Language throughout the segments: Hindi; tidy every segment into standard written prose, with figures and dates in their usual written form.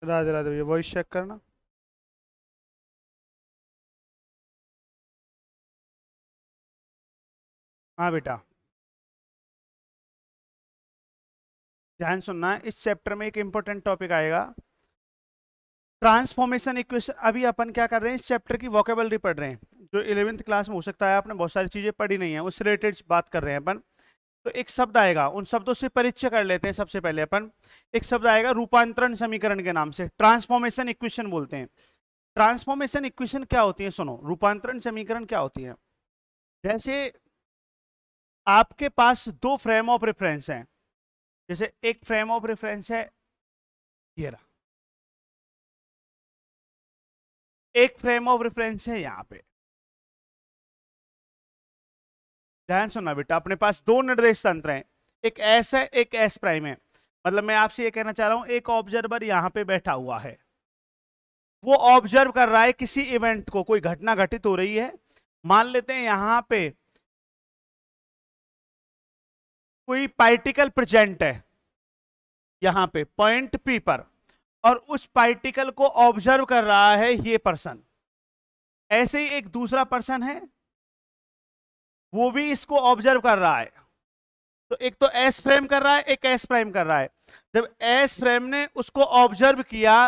राधे राधे भैया, वॉइस चेक करना। हाँ बेटा, ध्यान सुनना, इस चैप्टर में एक इंपॉर्टेंट टॉपिक आएगा, ट्रांसफॉर्मेशन इक्वेशन। अभी अपन क्या कर रहे हैं, इस चैप्टर की वोकेबलरी पढ़ रहे हैं, जो 11वीं क्लास में हो सकता है आपने बहुत सारी चीजें पढ़ी नहीं है, उससे रिलेटेड बात कर रहे हैं अपन। तो एक शब्द आएगा, उन शब्दों से परिचय कर लेते हैं सबसे पहले अपन। एक शब्द आएगा रूपांतरण समीकरण के नाम से, ट्रांसफॉर्मेशन इक्वेशन बोलते हैं। ट्रांसफॉर्मेशन इक्वेशन क्या होती है, सुनो, रूपांतरण समीकरण क्या होती है। जैसे आपके पास दो फ्रेम ऑफ रेफरेंस हैं, जैसे एक फ्रेम ऑफ रेफरेंस है ये रहा, एक फ्रेम ऑफ रेफरेंस है यहां पे। ध्यान सुनना बेटा, अपने पास दो निर्देश तंत्र हैं, एक एस है एक एस प्राइम है। मतलब मैं आपसे ये कहना चाह रहा हूं, एक ऑब्जर्वर यहां पे बैठा हुआ है, वो ऑब्जर्व कर रहा है किसी इवेंट को, कोई घटना घटित हो रही है। मान लेते हैं यहां पे कोई पार्टिकल प्रेजेंट है यहां पे पॉइंट पी पर, और उस पार्टिकल को ऑब्जर्व कर रहा है ये पर्सन। ऐसे ही एक दूसरा पर्सन है, वो भी इसको ऑब्जर्व कर रहा है। तो एक तो एस फ्रेम कर रहा है, एक एस प्राइम कर रहा है। जब एस फ्रेम ने उसको ऑब्जर्व किया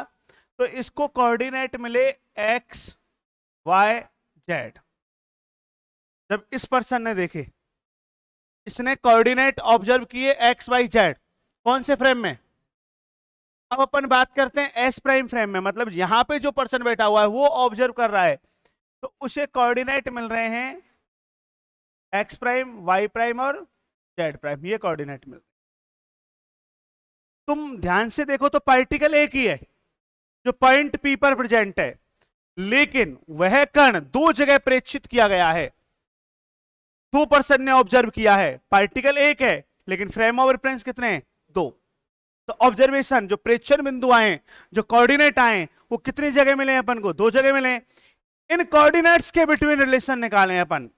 तो इसको कोऑर्डिनेट मिले एक्स वाई जेड। जब इस पर्सन ने देखे, इसने कोऑर्डिनेट ऑब्जर्व किए एक्स वाई जेड, कौन से फ्रेम में। अब अपन बात करते हैं एस प्राइम फ्रेम में, मतलब यहां पे जो पर्सन बैठा हुआ है वो ऑब्जर्व कर रहा है, तो उसे कोऑर्डिनेट मिल रहे हैं एक्स प्राइम वाई प्राइम और जेड प्राइम, ये कोऑर्डिनेट मिल रहे हैं। तुम ध्यान से देखो तो पार्टिकल एक ही है जो पॉइंट पी पर प्रेजेंट है, लेकिन वह कण दो जगह प्रेक्षित किया गया है, दो पर्सन ने ऑब्जर्व किया है। पार्टिकल एक है लेकिन फ्रेम ऑफ रेफरेंस कितने हैं, दो। तो ऑब्जर्वेशन, जो प्रेक्षण बिंदु आए, जो कोऑर्डिनेट आए, वो कितनी जगह मिले अपन को, दो जगह मिले। इन कोऑर्डिनेट्स के बिटवीन रिलेशन निकालें अपन,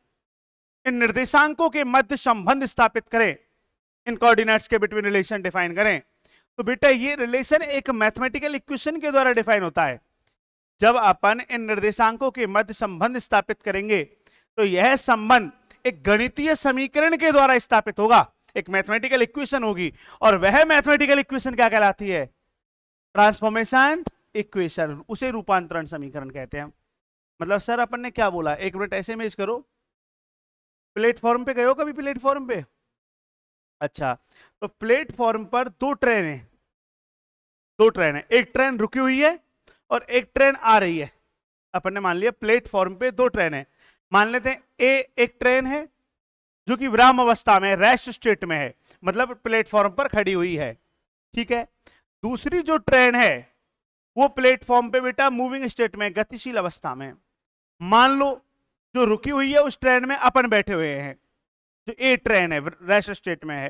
इन निर्देशांकों के मध्य संबंध स्थापित करें, इन कोऑर्डिनेट्स के बिटवीन रिलेशन डिफाइन करें। तो बेटा ये रिलेशन एक मैथमेटिकल इक्वेशन के द्वारा डिफाइन होता है। जब अपन इन निर्देशांकों के मध्य संबंध स्थापित करेंगे तो यह संबंध एक गणितीय समीकरण के द्वारा स्थापित होगा, एक मैथमेटिकल इक्वेशन होगी, और वह मैथमेटिकल इक्वेशन क्या कहलाती है, ट्रांसफॉर्मेशन इक्वेशन, उसे रूपांतरण समीकरण कहते हैं। मतलब सर अपन ने क्या बोला, एक मिनट ऐसे इमेज करो, प्लेटफॉर्म पे गए हो कभी, प्लेटफॉर्म पे। अच्छा, तो प्लेटफॉर्म पर दो ट्रेन है, दो ट्रेन है, एक ट्रेन रुकी हुई है और एक ट्रेन आ रही है। अपन ने मान लिया प्लेटफॉर्म पे दो ट्रेन है, मान लेते हैं एक ट्रेन है जो कि विराम अवस्था में, रेस्ट स्टेट में है, मतलब प्लेटफॉर्म पर खड़ी हुई है, ठीक है। दूसरी जो ट्रेन है वो प्लेटफॉर्म पे बेटा मूविंग स्टेट में, गतिशील अवस्था में। मान लो जो रुकी हुई है उस ट्रेन में अपन बैठे हुए हैं, जो ए ट्रेन है रेस्ट स्टेट में है,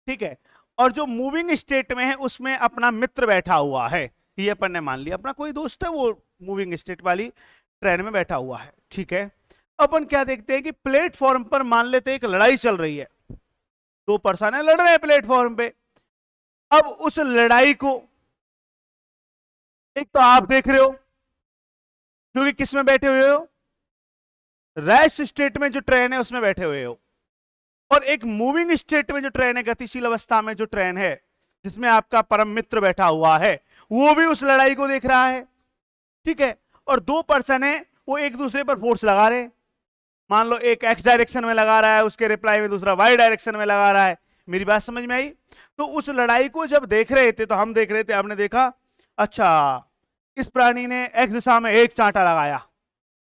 ठीक है। और जो मूविंग स्टेट में है उसमें अपना मित्र बैठा हुआ है, ये अपन ने मान लिया अपना कोई दोस्त है, वो मूविंग स्टेट वाली ट्रेन में बैठा हुआ है, ठीक है। अपन क्या देखते हैं कि प्लेटफॉर्म पर मान लेते हैं एक लड़ाई चल रही है, दो पर्सन है लड़ रहे हैं प्लेटफॉर्म पे। अब उस लड़ाई को एक तो आप देख रहे हो, क्योंकि किस में बैठे हुए हो, रेस्ट स्टेट में जो ट्रेन है उसमें बैठे हुए हो, और एक मूविंग स्टेट में जो ट्रेन है, गतिशील अवस्था में जो ट्रेन है, जिसमें आपका परम मित्र बैठा हुआ है, वो भी उस लड़ाई को देख रहा है, ठीक है। और दो पर्सन है, वो एक दूसरे पर फोर्स लगा रहे हैं, मान लो एक एक्स डायरेक्शन में लगा रहा है, उसके रिप्लाई में दूसरा वाई डायरेक्शन में लगा रहा है। मेरी बात समझ में आई। तो उस लड़ाई को जब देख रहे थे, तो हम देख रहे थे, हमने देखा अच्छा इस प्राणी ने एक्स दिशा में एक चांटा लगाया,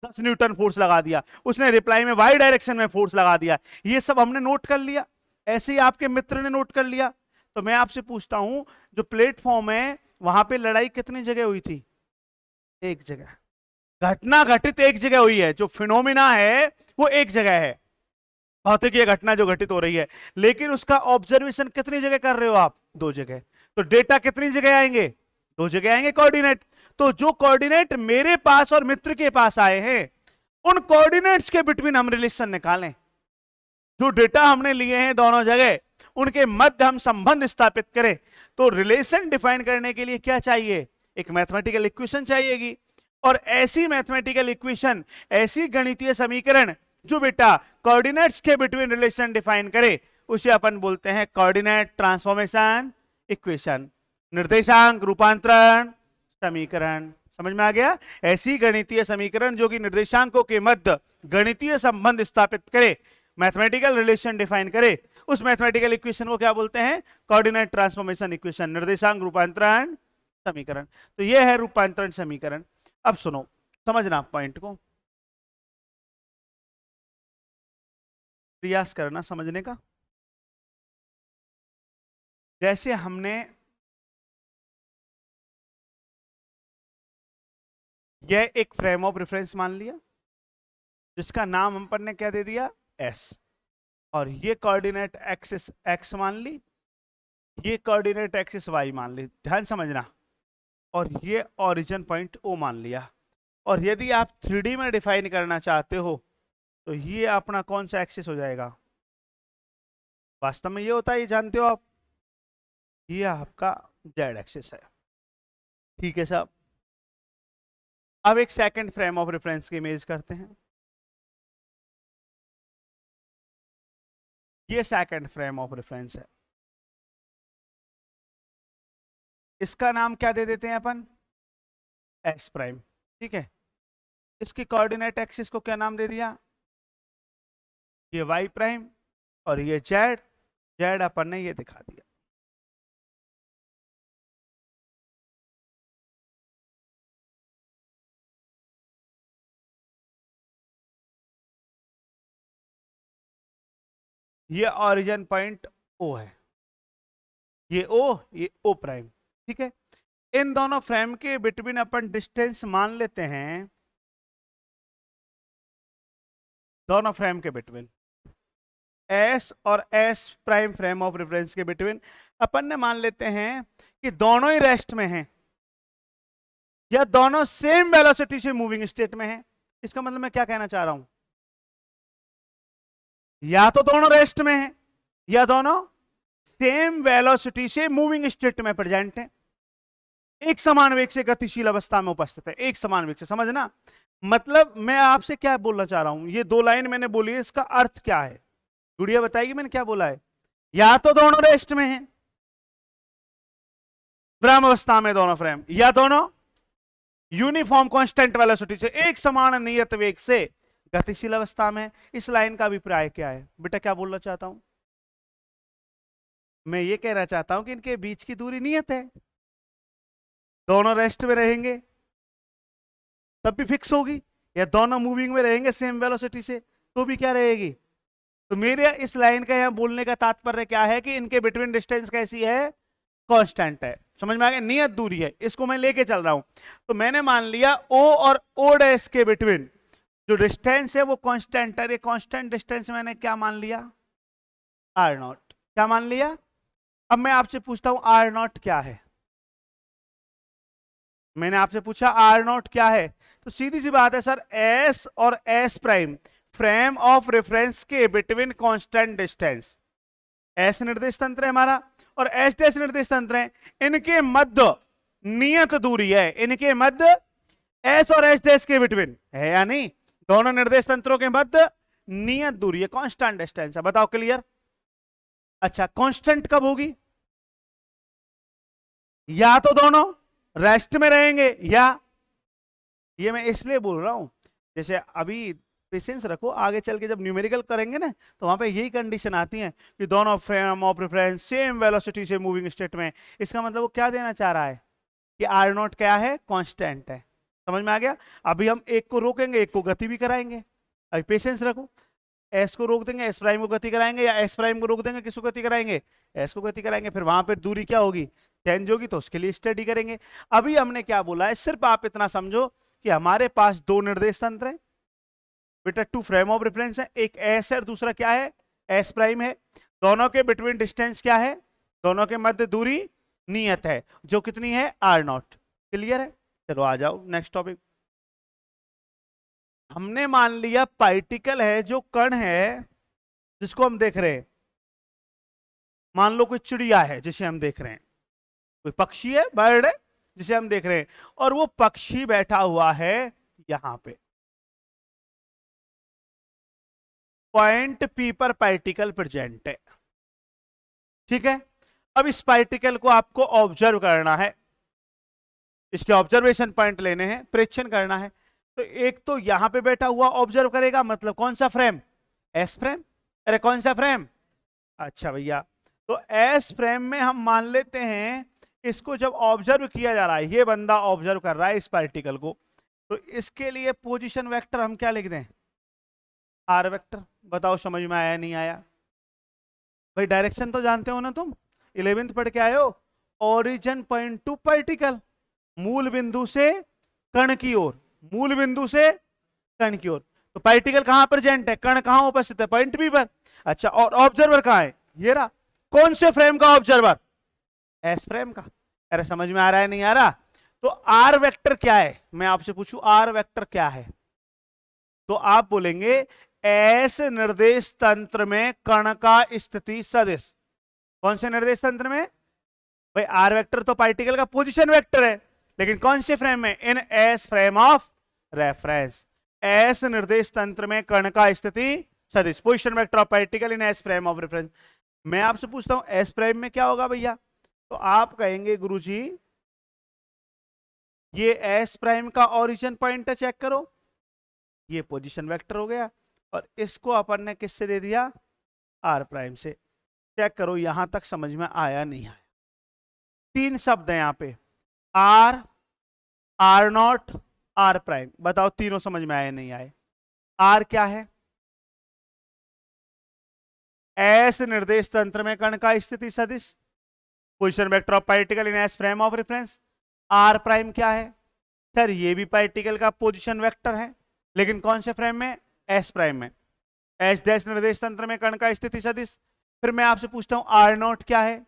10 न्यूटन फोर्स लगा दिया, उसने रिप्लाई में वाई डायरेक्शन में फोर्स लगा दिया, ये सब हमने नोट कर लिया। ऐसे ही आपके मित्र ने नोट कर लिया। तो मैं आपसे पूछता हूं, जो प्लेटफॉर्म है वहां पे लड़ाई कितनी जगह हुई थी, एक जगह। घटना घटित एक जगह हुई है, जो फिनोमिना है वो एक जगह है, भौतिकीय घटना जो घटित हो रही है, लेकिन उसका ऑब्जर्वेशन कितनी जगह कर रहे हो आप, दो जगह। तो डेटा कितनी जगह आएंगे, दो जगह आएंगे कोऑर्डिनेट। तो जो कोऑर्डिनेट मेरे पास और मित्र के पास आए हैं, उन कोऑर्डिनेट्स के बिटवीन हम रिलेशन निकालें। जो डेटा हमने लिए हैं दोनों जगह, उनके मध्य हम संबंध स्थापित करें। तो रिलेशन डिफाइन करने के लिए क्या चाहिए, एक मैथमेटिकल इक्वेशन चाहिएगी, और ऐसी मैथमेटिकल इक्वेशन, ऐसी गणितीय समीकरण जो बेटा कोऑर्डिनेट्स के बिटवीन रिलेशन डिफाइन करे, उसे अपन बोलते हैं कोऑर्डिनेट ट्रांसफॉर्मेशन इक्वेशन, निर्देशांक रूपांतरण समीकरण। समझ में आ गया? ऐसी गणितीय समीकरण जो कि निर्देशांकों के मध्य गणितीय संबंध स्थापित करे, मैथमेटिकल रिलेशन डिफाइन करे, उस मैथमेटिकल इक्वेशन को क्या बोलते हैं? कोऑर्डिनेट ट्रांसफॉर्मेशन इक्वेशन, निर्देशांक रूपांतरण समीकरण। तो यह है रूपांतरण समीकरण। अब सुनो, समझना पॉइंट को, प्रयास करना समझने का। जैसे हमने यह एक फ्रेम ऑफ रेफरेंस मान लिया, जिसका नाम हम पर ने क्या दे दिया? एस, और ये कोऑर्डिनेट एक्सिस एक्स मान ली, ये कोऑर्डिनेट एक्सिस वाई मान ली, ध्यान समझना, और ये ओरिजिन पॉइंट ओ मान लिया। और यदि आप 3D में डिफाइन करना चाहते हो तो ये अपना कौन सा एक्सिस हो जाएगा? वास्तव में ये होता है, ये जानते हो आप, ये आपका जेड एक्सिस है। ठीक है साहब। अब एक सेकंड फ्रेम ऑफ रेफरेंस की इमेज करते हैं। ये सेकंड फ्रेम ऑफ रेफरेंस है, इसका नाम क्या दे देते हैं अपन? S prime. ठीक है, इसकी कोऑर्डिनेट एक्सिस को क्या नाम दे दिया? ये वाई प्राइम, और ये जेड, जेड अपन ने ये दिखा दिया। ये ओरिजिन पॉइंट ओ है, ये ओ, ये ओ प्राइम। ठीक है, इन दोनों फ्रेम के बिटवीन अपन डिस्टेंस मान लेते हैं, दोनों फ्रेम के बिटवीन एस और S prime frame of reference के बिटवीन अपन ने मान लेते हैं कि दोनों ही रेस्ट में हैं, या दोनों सेम वेलोसिटी से मूविंग स्टेट में हैं। इसका मतलब मैं क्या कहना चाह रहा हूं? या तो दोनों रेस्ट में हैं, या दोनों सेम वेलोसिटी से मूविंग स्टेट में प्रेजेंट हैं, एक समान वेग से गतिशील अवस्था में उपस्थित है, एक समान वेग से। समझना मतलब मैं आपसे क्या बोलना चाह रहा हूं, ये दो लाइन मैंने बोली है, इसका अर्थ क्या है? गुड़िया बताएगी मैंने क्या बोला है? या तो दोनों रेस्ट में हैं, विराम अवस्था में दोनों फ्रेम, या दोनों यूनिफॉर्म कांस्टेंट वेलोसिटी से, एक समान नियत वेग से गतिशील अवस्था में। इस लाइन का अभिप्राय क्या है बेटा? क्या बोलना चाहता हूं मैं? ये कहना चाहता हूं कि इनके बीच की दूरी नियत है, दोनों रेस्ट में रहेंगे तब भी फिक्स होगी, या दोनों मूविंग में रहेंगे सेम वेलोसिटी से तो भी क्या रहेगी? तो मेरे इस लाइन का यहां बोलने का तात्पर्य क्या है कि इनके बिटवीन डिस्टेंस कैसी है? कांस्टेंट है। समझ में आ गया? नियत दूरी है, इसको मैं लेके चल रहा हूं। तो मैंने मान लिया ओ और ओ डैश के बिटवीन जो डिस्टेंस है वो कांस्टेंट है। ये कांस्टेंट डिस्टेंस मैंने क्या मान लिया? R nought. क्या मान लिया? अब मैं आपसे पूछता हूं आर नॉट क्या है? मैंने आपसे पूछा आर नॉट क्या है, तो सीधी सी बात है सर, एस और S prime frame of reference के बिटवीन कांस्टेंट डिस्टेंस, एस निर्देश तंत्र है हमारा और एस डैश निर्देश तंत्र है, इनके मध्य नियत दूरी है, इनके मध्य एस और एस डैश के बिटवीन है या नहीं? दोनों निर्देश तंत्रों के मध्य नियत दूरी है, कांस्टेंट डिस्टेंस है। बताओ क्लियर? अच्छा, कांस्टेंट कब होगी? या तो दोनों रेस्ट में रहेंगे, या ये मैं इसलिए बोल रहा हूं जैसे अभी पेशेंस रखो, आगे चल के जब न्यूमेरिकल करेंगे ना तो वहां पे यही कंडीशन आती है कि दोनों frame of reference same velocity से मूविंग स्टेट में। इसका मतलब वो क्या देना चाह रहा है कि आर नॉट क्या है? कांस्टेंट है। समझ में आ गया? अभी हम एक को रोकेंगे, एक को गति भी कराएंगे। अभी पेशेंस रखो, एस को रोक देंगे, एस प्राइम को गति कराएंगे, या एस प्राइम को रोक देंगे, किसको गति कराएंगे? एस को गति कराएंगे। फिर वहां पर दूरी क्या होगी? चेंज होगी, तो उसके लिए स्टडी करेंगे। अभी हमने क्या बोला है, सिर्फ आप इतना समझो कि हमारे पास दो निर्देश तंत्र है बेटा, टू फ्रेम ऑफ रेफरेंस है, एक एस है और दूसरा क्या है? एस प्राइम है। दोनों के बिटवीन डिस्टेंस क्या है? दोनों के मध्य दूरी नियत है, जो कितनी है? R not. क्लियर है? चलो आ जाओ नेक्स्ट टॉपिक। हमने मान लिया पार्टिकल है, जो कण है जिसको हम देख रहे हैं। मान लो कोई चिड़िया है जिसे हम देख रहे हैं, कोई पक्षी है, बर्ड है, जिसे हम देख रहे हैं, और वो पक्षी बैठा हुआ है यहां पे। पॉइंट पी पर पार्टिकल प्रेजेंट है, ठीक है। अब इस पार्टिकल को आपको ऑब्जर्व करना है, इसके ऑब्जर्वेशन पॉइंट लेने हैं, प्रेक्षण करना है। तो एक तो यहां पे बैठा हुआ ऑब्जर्व करेगा, मतलब कौन सा फ्रेम, एस फ्रेम। अरे कौन सा फ्रेम, अच्छा भैया, तो एस फ्रेम में हम मान लेते हैं इसको जब ऑब्जर्व किया जा रहा है, ये बंदा ऑब्जर्व कर रहा है इस पार्टिकल को, तो इसके लिए पोजीशन वेक्टर हम क्या लिख दें, आर वेक्टर। बताओ समझ में आया नहीं आया भाई? डायरेक्शन तो जानते हो ना तुम, 11th पढ़ के आए हो। ओरिजिन पॉइंट टू पार्टिकल, मूल बिंदु से कण की ओर, मूल बिंदु से कण की ओर। तो पार्टिकल कहां प्रेजेंट है, कण कहां उपस्थित है, पॉइंट बी पर। अच्छा, और ऑब्जर्वर कहां है, ये रहा। कौन से फ्रेम का ऑब्जर्वर, एस फ्रेम का। अरे समझ में आ रहा है नहीं आ रहा? तो आर वेक्टर क्या है, मैं आपसे पूछूं आर वेक्टर क्या है, तो आप बोलेंगे एस निर्देश तंत्र में कण का स्थिति सदिश। कौन से निर्देश तंत्र में भाई? आर वेक्टर तो पार्टिकल का पोजीशन वेक्टर है, लेकिन कौन से फ्रेम में, in S frame of reference. S निर्देश तंत्र में कण का स्थिति सदिश, position vector of particle in S frame of reference. मैं आपसे पूछता हूं एस प्राइम में क्या होगा भैया, तो आप कहेंगे गुरुजी ये एस प्राइम का ओरिजिन पॉइंट है, चेक करो, ये पोजीशन वेक्टर हो गया, और इसको अपन ने किससे दे दिया, आर प्राइम से। चेक करो यहां तक समझ में आया नहीं आया? तीन शब्द हैं यहां पे, r, r nought, r prime. बताओ तीनों समझ में आए नहीं आए? आर क्या है, एस निर्देश तंत्र में कण का स्थिति सदिश, position vector of particle in S frame of reference. R prime क्या है सर, ये भी पार्टिकल का पोजीशन वेक्टर है, लेकिन कौन से फ्रेम में, एस प्राइम में। एस डैश निर्देश तंत्र में कण का स्थिति सदिश। फिर मैं आपसे पूछता हूं आर नॉट क्या है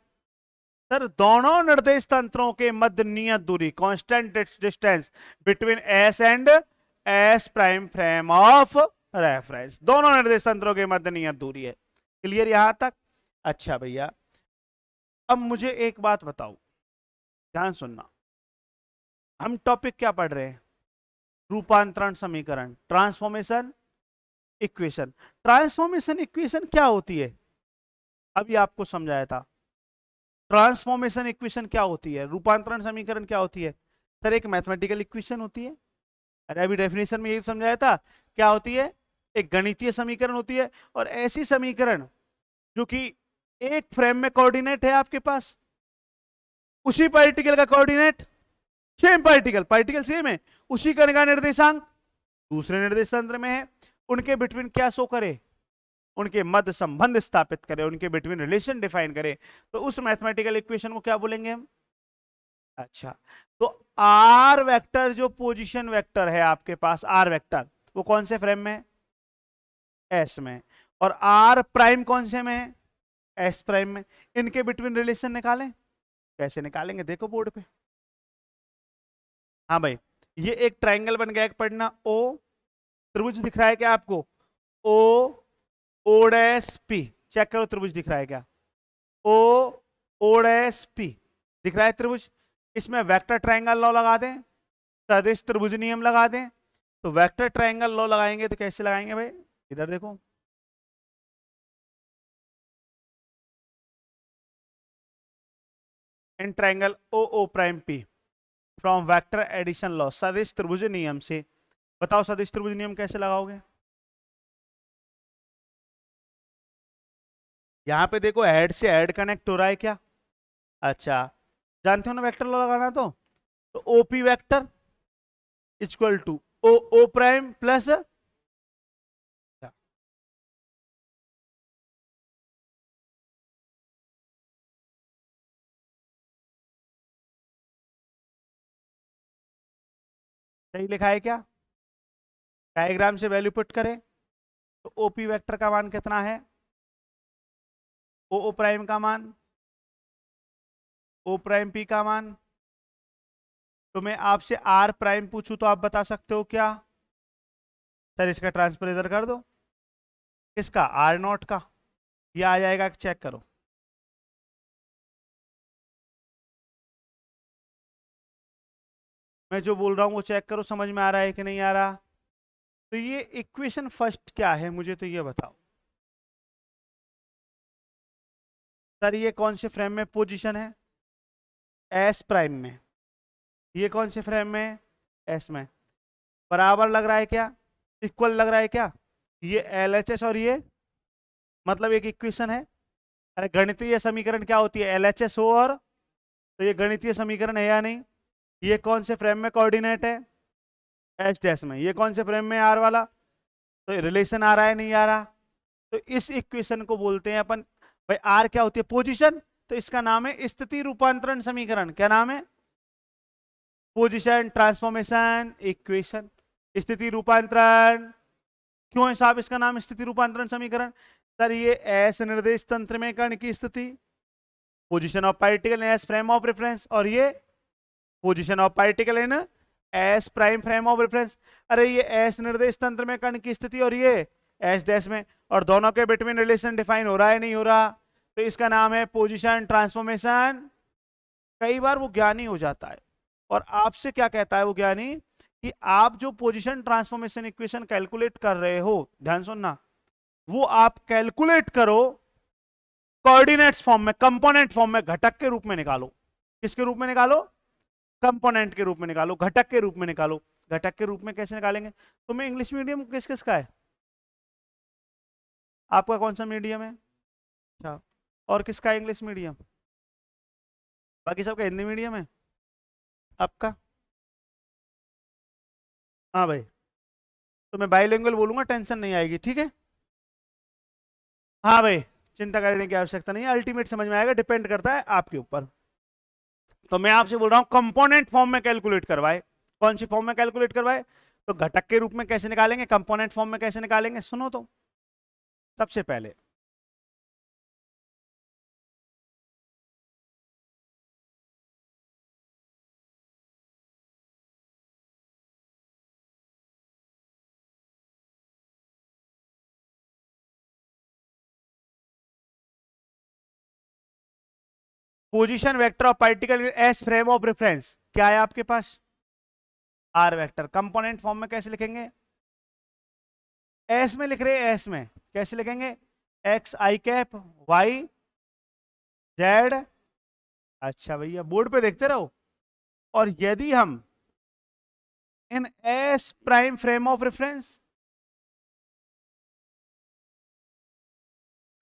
सर, दोनों निर्देश तंत्रों के मध्य नियत दूरी, constant distance between S and S prime frame of reference, दोनों निर्देश तंत्रों के मध्य नियत दूरी है। क्लियर यहां तक? अच्छा भैया, अब मुझे एक बात बताओ, ध्यान सुनना, हम टॉपिक क्या पढ़ रहे हैं, रूपांतरण समीकरण, ट्रांसफॉर्मेशन इक्वेशन। ट्रांसफॉर्मेशन इक्वेशन क्या होती है, अभी आपको समझाया था। ट्रांसफॉर्मेशन इक्वेशन क्या होती है, रूपांतरण समीकरण क्या होती है सर, एक मैथमेटिकल इक्वेशन होती है। अरे अभी डेफिनेशन में यही समझाया था, क्या होती है, एक गणितीय समीकरण होती है, और ऐसी समीकरण जो कि एक फ्रेम में कोऑर्डिनेट है आपके पास, उसी पार्टिकल का coordinate same particle, particle same है, उसी कण का निर्देशांक दूसरे निर्देश तंत्र में है, उनके बिटवीन क्या शो करे, उनके मध्य संबंध स्थापित करें, उनके बिटवीन रिलेशन डिफाइन करें, तो उस मैथमेटिकल इक्वेशन को क्या बोलेंगे हम? अच्छा, तो आर वेक्टर जो पोजीशन वेक्टर है आपके पास, आर वेक्टर वो कौन से फ्रेम में है, एस में, और आर प्राइम कौन से में है, एस प्राइम में। इनके बिटवीन रिलेशन निकालें, कैसे निकालेंगे देखो बोर्ड पे। हाँ भाई, ये एक ट्राइंगल बन गया, एक पढ़ना ओ, त्रिभुज दिख रहा है क्या आपको, ओ, ओ डैश पी, चेक करो त्रिभुज दिख रहा है क्या, ओ, ओ डैश पी दिख रहा है त्रिभुज। इसमें वेक्टर ट्रायंगल लॉ लगा दें, सदिश त्रिभुज नियम लगा दें, तो वेक्टर ट्रायंगल लॉ लगाएंगे तो कैसे लगाएंगे भाई, इधर देखो, in triangle O O prime P from vector addition law, सदिश त्रिभुज नियम से। बताओ सदिश त्रिभुज नियम कैसे लगाओगे? यहां पे देखो हेड से हेड कनेक्ट हो रहा है क्या, अच्छा जानते हो ना वेक्टर लॉ लगाना, तो OP vector equal to O O prime plus, सही लिखा है क्या, डायग्राम से वैल्यू पुट करें तो ओपी वेक्टर का मान कितना है, ओ ओ प्राइम का मान, ओ प्राइम पी का मान। तो मैं आपसे आर प्राइम पूछूं तो आप बता सकते हो क्या सर, इसका ट्रांसफर इधर कर दो, किसका, आर नॉट का, ये आ जाएगा, चेक करो। मैं जो बोल रहा हूं वो चेक करो, समझ में आ रहा है कि नहीं आ रहा। तो ये इक्वेशन फर्स्ट क्या है, मुझे तो ये बताओ सर। ये कौन से फ्रेम में पोजीशन है? एस प्राइम में। ये कौन से फ्रेम में है? एस में। बराबर लग रहा है क्या? इक्वल लग रहा है क्या? ये एल एच एस और ये मतलब एक इक्वेशन है। अरे गणितीय समीकरण क्या होती है? एल एच एस हो और, तो ये गणितीय समीकरण है या नहीं? ये कौन से फ्रेम में कोऑर्डिनेट है? एच डैश में। ये कौन से फ्रेम में? आर वाला। तो रिलेशन आ रहा है नहीं आ रहा? तो इस इक्वेशन को बोलते हैं अपन, भाई आर क्या होती है? पोजीशन। तो इसका नाम है स्थिति रूपांतरण समीकरण। क्या नाम है? पोजीशन ट्रांसफॉर्मेशन इक्वेशन, स्थिति रूपांतरण। क्यों है साहब इसका नाम स्थिति रूपांतरण समीकरण? सर ये एस निर्देश तंत्र में कण की स्थिति, position of particle in S frame of reference, और ये position of particle in S prime frame of reference. अरे ये एस निर्देश तंत्र में कण की स्थिति और ये एस डैश में, और दोनों के बिटवीन रिलेशन डिफाइन हो रहा है नहीं हो रहा? तो इसका नाम है पोजीशन ट्रांसफॉर्मेशन। कई बार वो ज्ञानी हो जाता है और आपसे क्या कहता है वो ज्ञानी, कि आप जो पोजीशन ट्रांसफॉर्मेशन इक्वेशन कैलकुलेट कर रहे हो, ध्यान सुनना, वो आप कैलकुलेट करो कोऑर्डिनेट्स फॉर्म में, कंपोनेंट फॉर्म में, घटक के रूप में निकालो। किसके रूप में निकालो? कंपोनेंट के रूप में निकालो, घटक के रूप में निकालो। घटक के रूप में कैसे निकालेंगे? तो मैं इंग्लिश मीडियम किस किस का है? आपका कौन सा मीडियम है? अच्छा, और किसका है इंग्लिश मीडियम? बाकी सबका हिंदी मीडियम है। आपका? हाँ भाई, तो मैं बाइलिंगुअल बोलूंगा, टेंशन नहीं आएगी, ठीक है। हाँ भाई, चिंता करने की आवश्यकता नहीं है, अल्टीमेट समझ में आएगा, डिपेंड करता है आपके ऊपर। तो मैं आपसे बोल रहा हूं कंपोनेंट फॉर्म में कैलकुलेट करवाए। कौन सी फॉर्म में कैलकुलेट करवाए? तो घटक के रूप में कैसे निकालेंगे, कंपोनेंट फॉर्म में कैसे निकालेंगे, सुनो तो। सबसे पहले position vector of particle S frame of reference क्या है आपके पास? R vector. कंपोनेंट फॉर्म में कैसे लिखेंगे? एस में लिख रहे हैं, एस में कैसे लिखेंगे? X I cap, Y Z. अच्छा भैया, बोर्ड पे देखते रहो। और यदि हम in S prime frame of reference,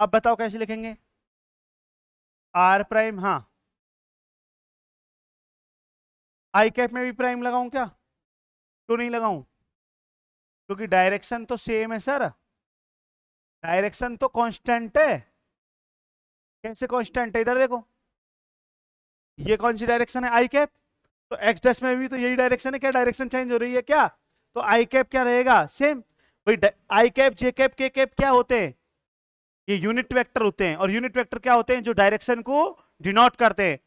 अब बताओ कैसे लिखेंगे? आर प्राइम, हाँ। आई कैप में भी प्राइम लगाऊं क्या? क्यों नहीं लगाऊं? क्योंकि डायरेक्शन तो सेम है सर, डायरेक्शन तो कांस्टेंट है। कैसे कांस्टेंट है? इधर देखो, ये कौन सी डायरेक्शन है? आई कैप। तो एक्स डैश में भी तो यही डायरेक्शन है, क्या डायरेक्शन चेंज हो रही है क्या? तो आई कैप क्या रहेगा? सेम। भाई आई कैप, जे कैप, के कैप क्या होते हैं? ये यूनिट वेक्टर होते हैं, और यूनिट वेक्टर क्या होते हैं? जो डायरेक्शन को डिनोट करते हैं।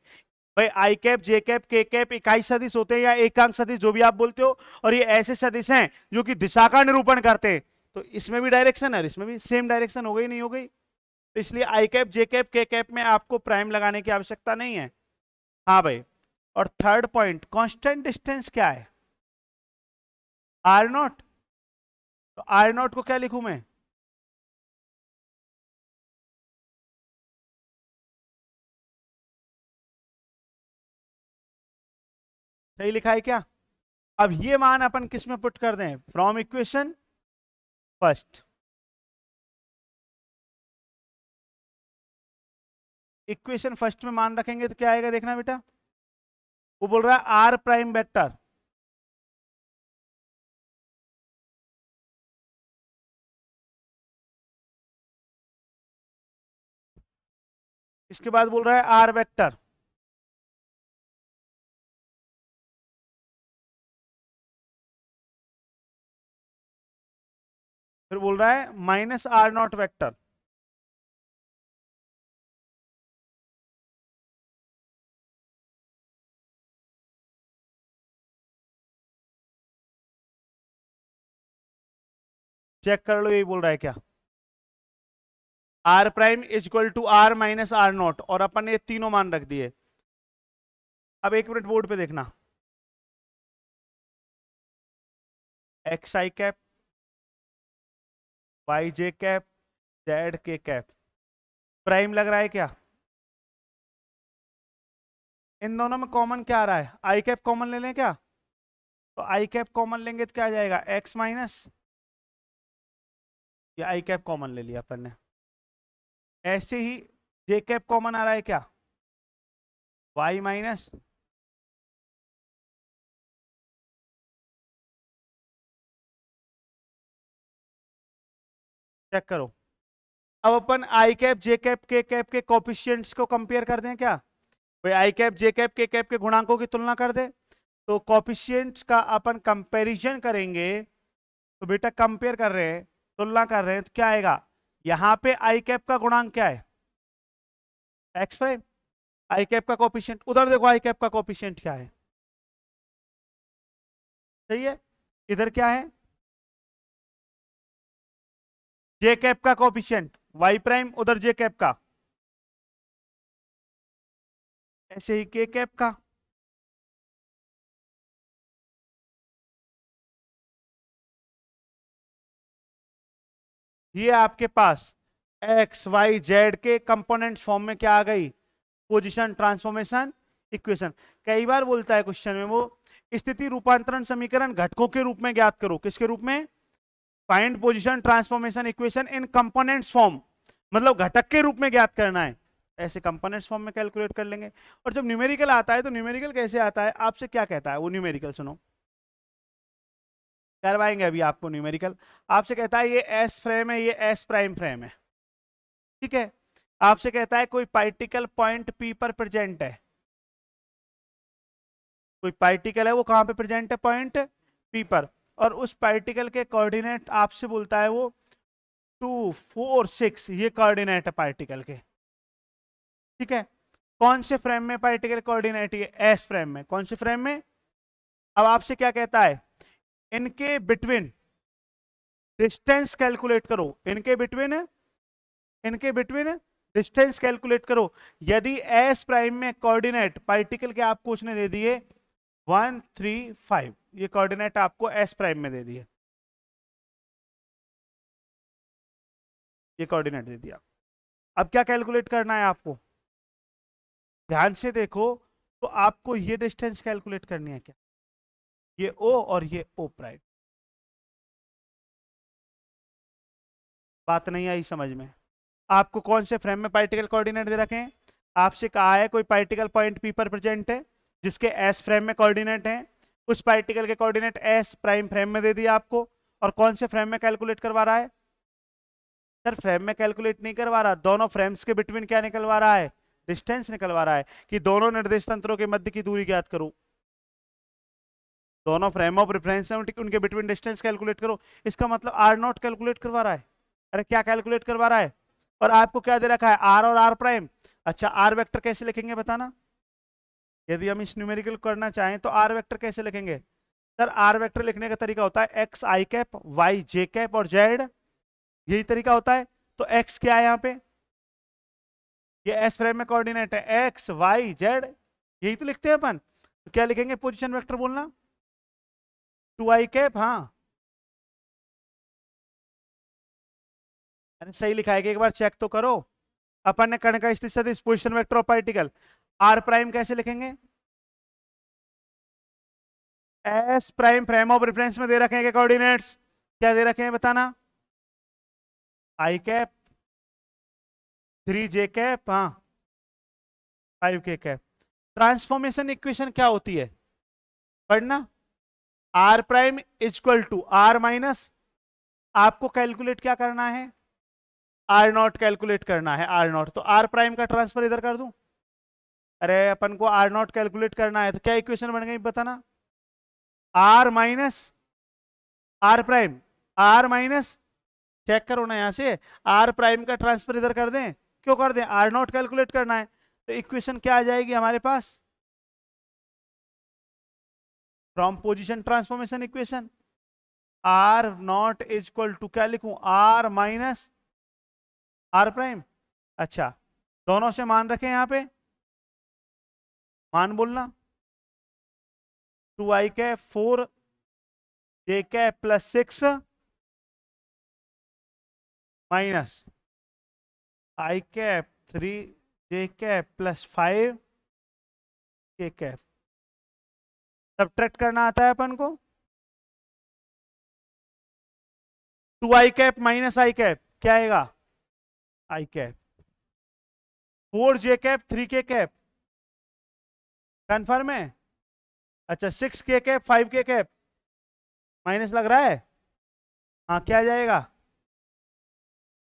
भाई आई कैप, जे कैप, के कैप इकाई सदिश होते हैं या एकांक सदिश, जो भी आप बोलते हो, और ये ऐसे सदिश हैं जो कि दिशा का निरूपण करते हैं। तो इसमें भी डायरेक्शन है और इसमें भी सेम डायरेक्शन हो गई नहीं हो गई? तो इसलिए आई कैप, जे कैप, के कैप में आपको प्राइम लगाने की आवश्यकता नहीं है। हाँ भाई। और थर्ड पॉइंट, कांस्टेंट डिस्टेंस क्या है? R nought. तो आर नॉट को क्या लिखूं मैं? सही लिखा है क्या? अब ये मान अपन किस में पुट कर दें? From equation first. Equation first में मान रखेंगे तो क्या आएगा देखना बेटा। वो बोल रहा है आर प्राइम वेक्टर, इसके बाद बोल रहा है आर वेक्टर, फिर बोल रहा है minus r nought vector. Check कर लो, यही बोल रहा है क्या? R prime is equal to r minus r nought, और अपन ने ये तीनों मान रख दिए। अब एक मिनट बोर्ड पे देखना। X I cap, Y J cap, Z के कैप। प्राइम लग रहा है क्या? इन दोनों में कॉमन क्या आ रहा है? आई कैप कॉमन ले लें क्या? तो आई कैप कॉमन लेंगे तो क्या आ जाएगा? एक्स माइनस, ये आई कैप कॉमन ले लिया अपन ने। ऐसे ही जे कैप कॉमन आ रहा है क्या? वाई माइनस, चेक करो। अब अपन आई कैप जे कैप के कैप के कोफिशिएंट्स को कंपेयर कर दें क्या? भाई आई कैप जे कैप के कैप के गुणांकों की तुलना कर दे। तो कोफिशिएंट्स का अपन कंपैरिजन करेंगे। तो बेटा कंपेयर कर रहे हैं, तुलना कर रहे हैं, तो क्या आएगा? यहां पे आई कैप का गुणांक क्या है? X prime. आई कैप का कोफिशिएंट, उधर देखो आई कैप का कोफिशिएंट क्या है? सही है। इधर क्या है? जे कैप का कोफिशिएंट वाई प्राइम, उधर जे कैप का, ऐसे ही के कैप का। ये आपके पास एक्स वाई जेड के कंपोनेंट्स फॉर्म में क्या आ गई? Position transformation equation. कई बार बोलता है क्वेश्चन में वो, स्थिति रूपांतरण समीकरण घटकों के रूप में ज्ञात करो। किसके रूप में? Find position transformation equation in components form, मतलब घटक के रूप में ज्ञात करना है। ऐसे कंपोनेंट्स फॉर्म में कैलकुलेट कर लेंगे। और जब न्यूमेरिकल आता है तो न्यूमेरिकल कैसे आता है? आपसे क्या कहता है वो न्यूमेरिकल? सुनो, करवाएंगे अभी आपको न्यूमेरिकल। आपसे कहता है ये एस फ्रेम है, ये एस प्राइम फ्रेम है, ठीक है। आपसे कहता है कोई पार्टिकल पॉइंट पी पर प्रेजेंट है। कोई पार्टिकल है, वो कहां पे प्रेजेंट है? पॉइंट पी पर। और उस पार्टिकल के कोऑर्डिनेट आपसे बोलता है वो 2 4 6, ये कोऑर्डिनेट है पार्टिकल के, ठीक है। कौन से फ्रेम में पार्टिकल कोऑर्डिनेट? ये एस फ्रेम में। कौन से फ्रेम में? अब आपसे क्या कहता है? इनके बिटवीन डिस्टेंस कैलकुलेट करो। इनके बिटवीन डिस्टेंस कैलकुलेट करो। यदि एस प्राइम में कोऑर्डिनेट पार्टिकल के आपको उसने दे दिए 1 3 5, ये कोऑर्डिनेट आपको एस प्राइम में दे दिए, ये कोऑर्डिनेट दे दिया। अब क्या कैलकुलेट करना है आपको? ध्यान से देखो, तो आपको ये डिस्टेंस कैलकुलेट करनी है क्या? ये ओ और ये ओ प्राइम। बात नहीं आई समझ में? आपको कौन से फ्रेम में पार्टिकल कोऑर्डिनेट दे रखे हैं? आपसे कहा है कोई पार्टिकल पॉइंट पी पर प्रेजेंट है जिसके एस फ्रेम में कोऑर्डिनेट है। उस पार्टिकल के कोऑर्डिनेट एस प्राइम फ्रेम में दे दिया आपको। और कौन से फ्रेम में कैलकुलेट करवा रहा है? सर फ्रेम में कैलकुलेट नहीं करवा रहा, दोनों फ्रेम्स के बिटवीन क्या निकलवा रहा है? डिस्टेंस निकलवा रहा है कि दोनों निर्देश तंत्रों के मध्य की दूरी ज्ञात करो। दोनों फ्रेम ऑफ रेफरेंस है, उनके बिटवीन डिस्टेंस कैलकुलेट करो। इसका मतलब आर नॉट कैलकुलेट करवा रहा है। अरे क्या कैलकुलेट करवा रहा है? और आपको क्या दे रखा है? आर और आर प्राइम। अच्छा, आर वेक्टर कैसे लिखेंगे बताना? यदि हम इस न्यूमेरिकल करना चाहें तो आर वेक्टर कैसे लिखेंगे? सर आर वेक्टर लिखने का तरीका होता है x I cap, Y J cap और जेड, यही तरीका होता है। तो एक्स क्या है यहाँ पे? ये एस फ्रेम में कोऑर्डिनेट है, एक्स वाई जेड, यही तो लिखते हैं अपन। तो क्या लिखेंगे? पोजीशन वेक्टर बोलना, 2 आई कैप। हाँ, अरे सही लिखा है कि एक बार चेक तो करो। अपन ने कण का स्थिति सदिश position vector of particle. R prime कैसे लिखेंगे? S prime frame of reference में दे रखे हैं कोऑर्डिनेट्स, क्या दे रखे हैं बताना? आई कैप, 3 जे कैप, हाँ 5 के कैप। ट्रांसफॉर्मेशन इक्वेशन क्या होती है पढ़ना? R prime equal to r minus, आपको कैलकुलेट क्या करना है? आर नॉट कैलकुलेट करना है, आर नॉट। तो आर प्राइम का ट्रांसफर इधर कर दूं? अरे अपन को आर नॉट कैलकुलेट करना है, तो क्या इक्वेशन बन गई बताना? R minus are prime, r minus, check करो ना यहां से, आर प्राइम का ट्रांसफर इधर कर दें? क्यों कर दें? आर नॉट कैलकुलेट करना है। तो इक्वेशन क्या आ जाएगी हमारे पास? From position transformation equation, R naught is equal to क्या लिखूं? R minus are prime. अच्छा, दोनों से मान रखें यहां पे, मान बोलना, 2 आई कैप 4 जे कैप प्लस 6 माइनस आई कैप 3 जे कैप प्लस 5 के कैप। सब्ट्रैक्ट करना आता है अपन को। 2 आई कैप माइनस आई कैप क्या आएगा? आई कैप। 4 जे कैप 3 के कैप कन्फर्म है। अच्छा 6 के कैप 5 के कैप माइनस लग रहा है। हाँ क्या आ जाएगा?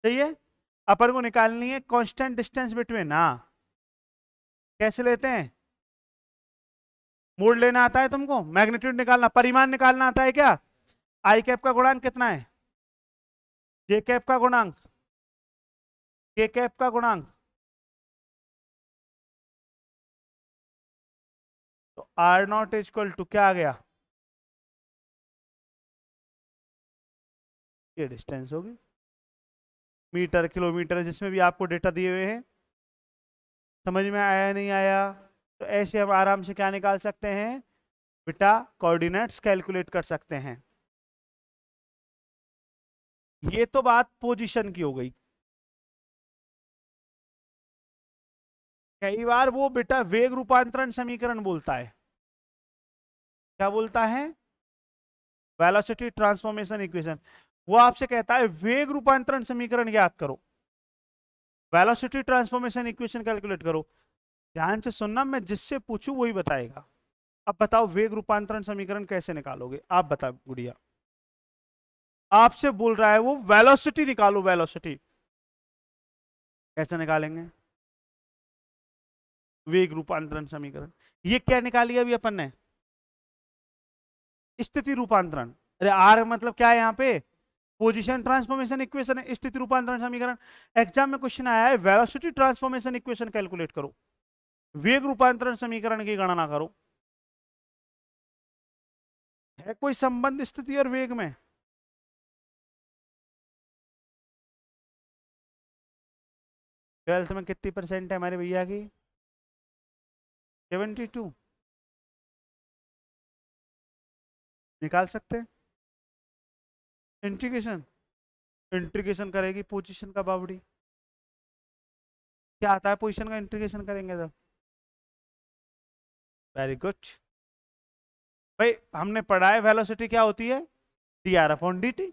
सही है। अपन को निकालनी है कांस्टेंट डिस्टेंस बिटवीन। हाँ कैसे लेते हैं? मोड लेना आता है तुमको? मैग्नीट्यूड निकालना, परिमाण निकालना आता है क्या? आई कैप का गुणांक कितना है? जे कैप का गुणांक, के कैप का गुणांक। तो आर नॉट इक्वल टू क्या आ गया? ये डिस्टेंस होगी, मीटर किलोमीटर जिसमें भी आपको डेटा दिए हुए हैं। समझ में आया नहीं आया? तो ऐसे हम आराम से क्या निकाल सकते हैं बेटा? कोऑर्डिनेट्स कैलकुलेट कर सकते हैं। ये तो बात पोजीशन की हो गई। कई बार वो बेटा वेग रूपांतरण समीकरण बोलता है। क्या बोलता है? Velocity transformation equation. वो आपसे कहता है वेग रूपांतरण समीकरण याद करो, वेलोसिटी ट्रांसफॉर्मेशन इक्वेशन कैलकुलेट करो। ध्यान से सुनना, मैं जिससे पूछूं वही बताएगा। अब बताओ वेग रूपांतरण समीकरण कैसे निकालोगे? आप बताओ गुड़िया। आपसे बोल रहा है वो वेलोसिटी निकालो, वेलोसिटी कैसे निकालेंगे? वेग रूपांतरण समीकरण। ये क्या निकाली अभी अपन ने? स्थिति रूपांतरण। अरे आर मतलब क्या है यहाँ पे? पोजीशन ट्रांसफॉर्मेशन इक्वेशन है। स्थिति रूपांतरण समीकरण। एग्जाम में क्वेश्चन आया है वेलोसिटी ट्रांसफॉर्मेशन इक्वेशन कैलकुलेट करो, वेग रूपांतरण समीकरण की गणना करो। है कोई संबंध स्थिति और वेग में? ट्वेल्थ में कितनी परसेंट है हमारे भैया की? 72। निकाल सकते हैं। इंटीग्रेशन, इंटीग्रेशन करेगी पोजीशन का बावड़ी। क्या आता है पोजीशन का इंटीग्रेशन करेंगे तो? वेरी गुड भाई। हमने पढ़ा है वेलोसिटी क्या होती है? D R upon D T.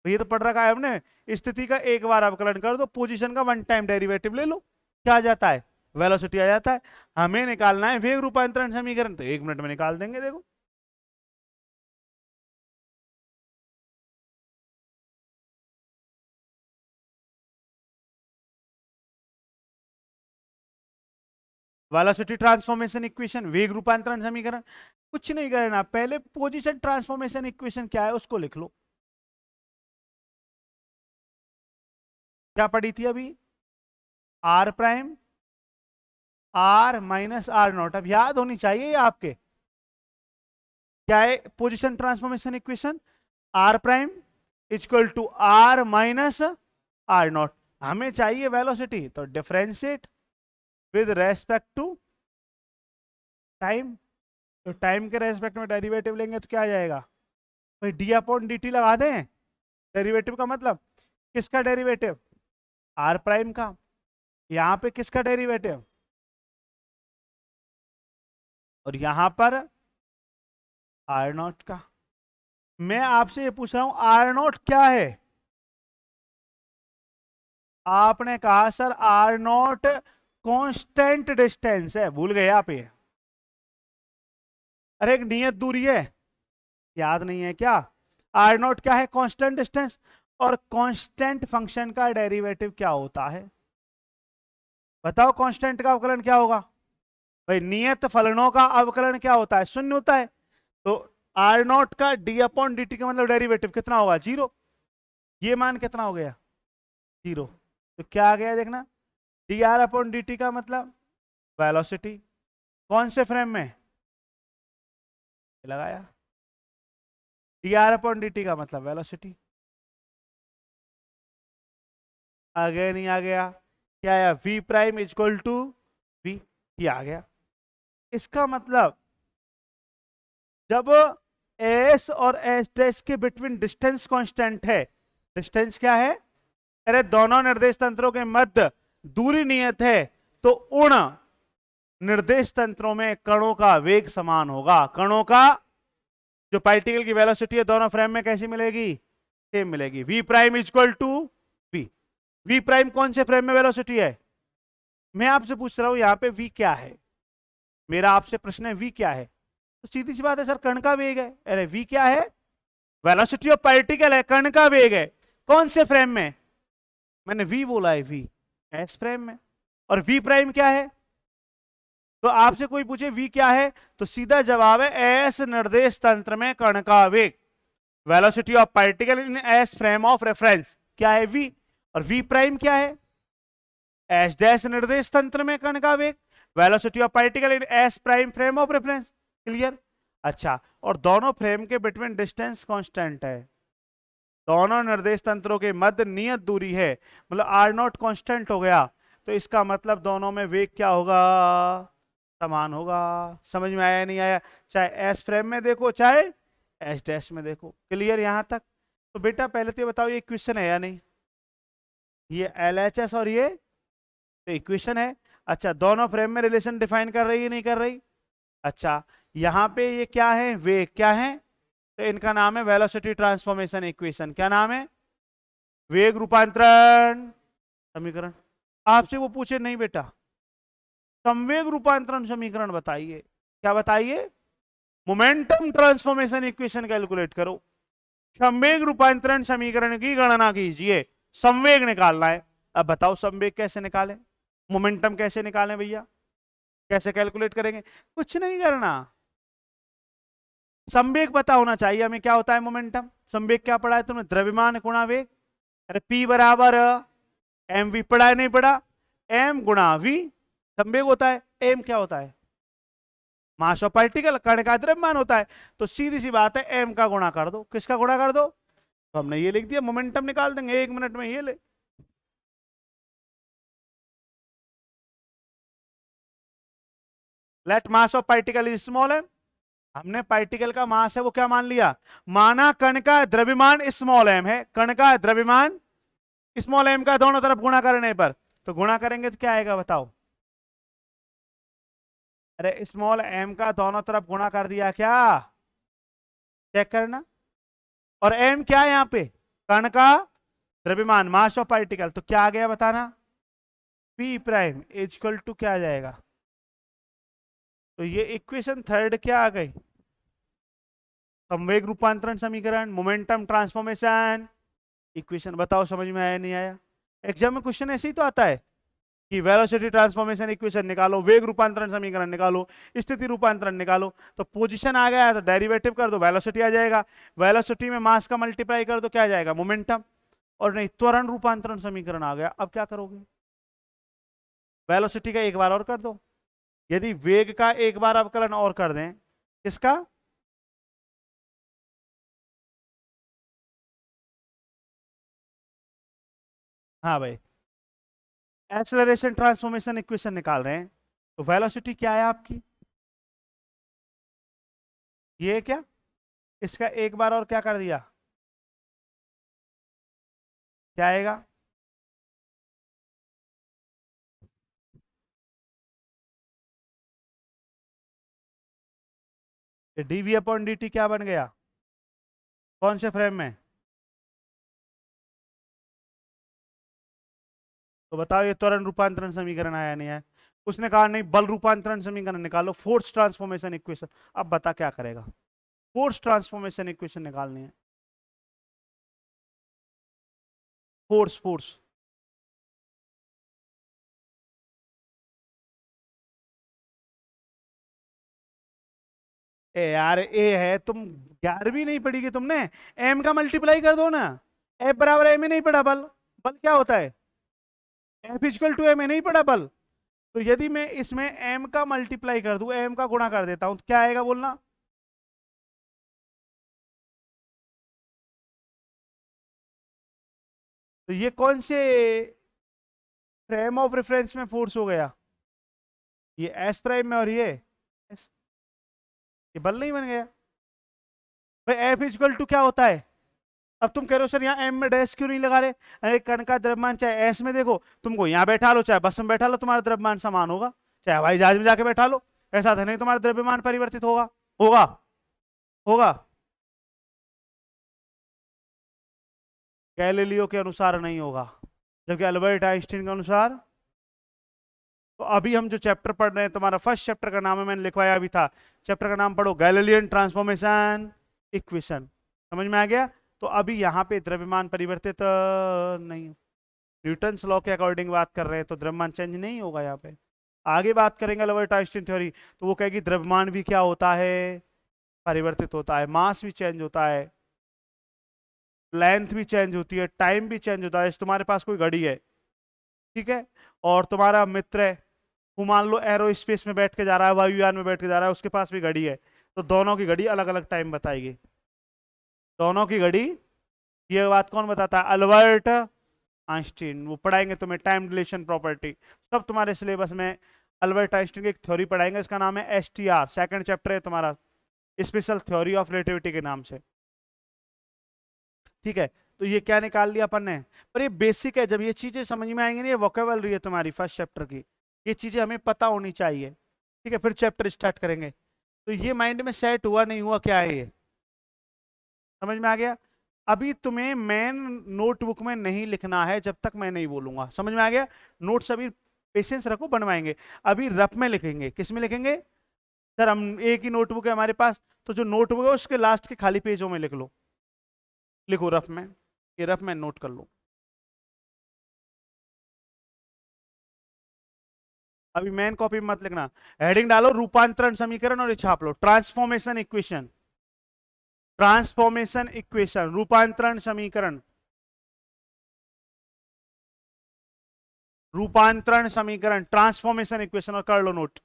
ये तो पढ़ रखा है हमने। स्थिति का एक बार अवकलन कर दो, पोजीशन का वन टाइम डेरिवेटिव ले लो, क्या आ जाता है? वेलोसिटी आ जाता है। हमें निकालना है वेग रूपांतरण समीकरण, तो 1 मिनट में निकाल देंगे। देखो वेलोसिटी ट्रांसफॉर्मेशन इक्वेशन, वेग रूपांतरण समीकरण। कुछ नहीं करना, पहले पोजीशन ट्रांसफॉर्मेशन इक्वेशन क्या है उसको लिख लो। क्या पढ़ी थी अभी? R prime r minus r nought. अब याद होनी चाहिए आपके। क्या है position transformation equation? R prime equal to r minus r nought. हमें चाहिए वेलोसिटी, तो differentiate with respect to time. तो टाइम के रेस्पेक्ट में डेरिवेटिव लेंगे तो क्या आ जाएगा भाई? डी अपॉन डी टी लगा दें। डेरिवेटिव का मतलब किसका डेरिवेटिव? आर प्राइम का। यहां पे किसका डेरिवेटिव? और यहां पर आर नॉट का। मैं आपसे ये पूछ रहा हूं आर नॉट क्या है? आपने कहा sir r nought constant distance है। भूल गए आप ये? अरे एक नियत दूरी है, याद नहीं है क्या? आर नॉट क्या है? Constant distance. और कांस्टेंट फंक्शन का डेरिवेटिव क्या होता है? बताओ कांस्टेंट का अवकलन क्या होगा? भाई नियत फलनों का अवकलन क्या होता है? शून्य होता है। तो आर नॉट का डी अपॉन डी टी का मतलब डेरिवेटिव कितना होगा? 0। ये मान कितना हो गया? 0। तो क्या आ गया देखना, D R upon D T का मतलब वेलोसिटी। कौन से फ्रेम में लगाया? D R upon D T का मतलब वेलोसिटी। आ गया नहीं आ गया? क्या आया? v prime equal to v। ये आ गया। इसका मतलब जब एस और एस डैश के बिटवीन डिस्टेंस कांस्टेंट है। डिस्टेंस क्या है? अरे दोनों निर्देश तंत्रों के मध्य दूरी नियत है, तो उन निर्देश तंत्रों में कणों का वेग समान होगा। कणों का जो पार्टिकल की वेलोसिटी है दोनों फ्रेम में कैसी मिलेगी? सेम मिलेगी। v prime equal to v। v prime कौन से फ्रेम में वेलोसिटी है? मैं आपसे पूछ रहा हूं यहां पे v क्या है, मेरा आपसे प्रश्न है v क्या है, तो सीधी सी बात है सर कण का वेग है। अरे v क्या है? वेलोसिटी ऑफ पार्टिकल है, कण का वेग है। कौन से फ्रेम में? मैंने v बोला है, v s फ्रेम में। और v प्राइम क्या है? तो आपसे कोई पूछे v क्या है, तो सीधा जवाब है एस निर्देश तंत्र में कण का वेग। Velocity of particle in S frame of reference क्या है? v। और v प्राइम क्या है? एस डैश निर्देश तंत्र में कण का वेग, velocity of particle in S prime frame of reference. Clear? अच्छा, और दोनों फ्रेम के बिटवीन डिस्टेंस कांस्टेंट है, दोनों निर्देश तंत्रों के मध्य नियत दूरी है, मतलब आर नॉट कांस्टेंट हो गया, तो इसका मतलब दोनों में वेग क्या होगा? समान होगा। समझ में आया नहीं आया? चाहे एस फ्रेम में देखो चाहे एस डैश में देखो। क्लियर यहां तक? तो बेटा पहले तो ये बताओ ये इक्वेशन है या नहीं? ये LHS और ये तो इक्वेशन है। अच्छा, दोनों फ्रेम में रिलेशन डिफाइन कर रही है नहीं कर रही? अच्छा, यहां पे ये क्या है? वेग क्या है? तो इनका नाम है वेलोसिटी ट्रांसफॉर्मेशन इक्वेशन। क्या नाम है? वेग रूपांतरण समीकरण। आपसे वो पूछे नहीं बेटा संवेग रूपांतरण समीकरण बताइए, क्या बताइए? मोमेंटम ट्रांसफॉर्मेशन इक्वेशन कैलकुलेट करो, संवेग रूपांतरण समीकरण की गणना कीजिए, संवेग निकालना है। अब बताओ संवेग कैसे निकालें, मोमेंटम कैसे निकालें भैया, कैसे कैलकुलेट करेंगे? कुछ नहीं करना, संवेग पता होना चाहिए हमें क्या होता है मोमेंटम। संवेग क्या पढ़ा है तुमने? द्रव्यमान गुणा वेग। अरे P बराबर एम वी पढ़ा है नहीं पढ़ा? m गुणा v संवेग होता है। m क्या होता है? मास ऑफ पार्टिकल, कण का द्रव्यमान होता है। तो सीधी सी बात है m का गुणा कर दो। किसका गुणा कर दो? तो हमने ये लिख दिया, मोमेंटम निकाल देंगे 1 मिनट में। ये ले, let mass of particle is small m। हमने पार्टिकल का मास है वो क्या मान लिया? माना कण का द्रव्यमान स्मॉल m है, कण का द्रव्यमान स्मॉल m का दोनों तरफ गुणा करने पर, तो गुणा करेंगे तो क्या आएगा बताओ? अरे स्मॉल m का दोनों तरफ गुणा कर दिया क्या? चेक करना। और m क्या है यहाँ पे? कण का द्रव्यमान, मास ऑफ पार्टिकल। तो क्या आ गया बताना? p प्राइम इक्वल टू क्या आ जाएगा? तो ये इक्वेशन थर्ड क्या आ गई? संवेग रूपांतरण समीकरण, मोमेंटम ट्रांसफॉर्मेशन इक्वेशन। बताओ समझ में आया नहीं आया? एग्जाम में क्वेश्चन ऐसे ही तो आता है कि वेलोसिटी ट्रांसफॉर्मेशन इक्वेशन निकालो, वेग रूपांतरण समीकरण निकालो, स्थिति रूपांतरण निकालो। तो पोजीशन आ गया तो डेरिवेटिव कर दो, वेलोसिटी आ जाएगा। वेलोसिटी में मास का मल्टीप्लाई कर दो, क्या आ जाएगा? मोमेंटम। और नहीं, त्वरण रूपांतरण समीकरण आ गया। अब क्या करोगे? वेलोसिटी का एक बार और कर दो, यदि वेग का एक बार अवकलन और कर दें, किसका? हाँ भाई, एक्सेलरेशन ट्रांसफॉर्मेशन इक्वेशन निकाल रहे हैं, तो वेलोसिटी क्या है आपकी? ये क्या? इसका एक बार और क्या कर दिया, क्या आएगा? डीवी अपॉन डी टी क्या बन गया? कौन से फ्रेम में? तो बताओ ये त्वरण रूपांतरण समीकरण आया नहीं है? उसने कहा नहीं, बल रूपांतरण समीकरण निकालो, फोर्स ट्रांसफॉर्मेशन इक्वेशन। अब बता क्या करेगा? फोर्स ट्रांसफॉर्मेशन इक्वेशन निकालनी है। फोर्स फोर्स ए यार, ए है, तुम 11वीं नहीं पढ़ी कि तुमने? एम का मल्टीप्लाई कर दो ना। एफ बराबर एम ही नहीं पढ़ा बल? बल क्या होता है? एफ इक्वल टू एम नहीं पढ़ा बल? तो यदि मैं इसमें एम का मल्टीप्लाई कर दूं, एम का गुणा कर देता हूं, तो क्या आएगा बोलना? तो ये कौन से फ्रेम ऑफ रेफरेंस में फोर्स हो गया? ये एस प्राइम में, और ये S, ये बल नहीं बन गया? भाई एफ इजक्वल टू क्या होता है? अब तुम कह रहे हो सर यहाँ एम में डैश क्यों नहीं लगा रहे? अरे कण का द्रव्यमान चाहे एस में देखो, तुमको यहाँ बैठा लो चाहे बस में बैठा लो, तुम्हारा द्रव्यमान समान होगा। चाहे हवाई जहाज में जाके बैठा लो, ऐसा तो नहीं तुम्हारा द्रव्यमान परिवर्तित होगा। होगा? होगा? गैलीलियो के अनुसार नहीं होगा, जबकि अल्बर्ट आइंस्टीन के अनुसार। तो अभी हम जो चैप्टर पढ़ रहे हैं, तुम्हारा फर्स्ट चैप्टर का नाम है, मैंने लिखवाया भी था, चैप्टर का नाम पढ़ो, गैलीलियन ट्रांसफॉर्मेशन इक्वेशन। समझ में आ गया? तो अभी यहाँ पे द्रव्यमान परिवर्तित नहीं, न्यूटन्स लॉ के अकॉर्डिंग बात कर रहे हैं, तो द्रव्यमान चेंज नहीं होगा यहाँ पे। आगे बात करेंगे अल्बर्ट आइंस्टीन थ्योरी, तो वो कहेगी द्रव्यमान भी क्या होता है, परिवर्तित होता है, मास भी चेंज होता है, लेंथ भी चेंज होती है, टाइम भी चेंज होता है। जैसे तुम्हारे पास कोई घड़ी है, ठीक है, और तुम्हारा मित्र है, वो मान लो एरो स्पेस में बैठ के जा रहा है, वायुयान में बैठ के जा रहा है, उसके पास भी घड़ी है, तो दोनों की घड़ी अलग अलग टाइम बताएगी। दोनों की घड़ी, ये बात कौन बताता है? Albert Einstein. वो पढ़ाएंगे तुम्हें टाइम डिलेशन प्रॉपर्टी, सब तुम्हारे सिलेबस में अल्बर्ट आइंस्टीन की एक थ्योरी पढ़ाएंगे, इसका नाम है एसटीआर, सेकंड चैप्टर है तुम्हारा, स्पेशल थ्योरी ऑफ रिलेटिविटी के नाम से। ठीक है, तो ये क्या निकाल लिया अपन ने, पर ये बेसिक है, जब ये चीजें समझ में आएंगी ना, ये वोकेबलरी है तुम्हारी फर्स्ट चैप्टर की, ये चीजें हमें पता होनी चाहिए। ठीक है, फिर चैप्टर स्टार्ट करेंगे। तो ये माइंड में सेट हुआ नहीं हुआ, क्या है ये, समझ में आ गया? अभी तुम्हें मेन नोटबुक में नहीं लिखना है जब तक मैं नहीं बोलूंगा, समझ में आ गया? नोट्स अभी पेशेंस रखो, बनवाएंगे। अभी रफ में लिखेंगे, किस में लिखेंगे? सर हम एक ही नोटबुक है हमारे पास, तो जो नोटबुक है उसके लास्ट के खाली पेजों में लिख लो, लिखो रफ में, ये रफ में नोट कर लो। अभी मेन कॉपी में मत लिखना, हेडिंग डालो रूपांतरण समीकरण और ये छाप लो, ट्रांसफॉर्मेशन इक्वेशन, ट्रांसफॉर्मेशन इक्वेशन, रूपांतरण समीकरण, रूपांतरण समीकरण, ट्रांसफॉर्मेशन इक्वेशन, और कर लो नोट।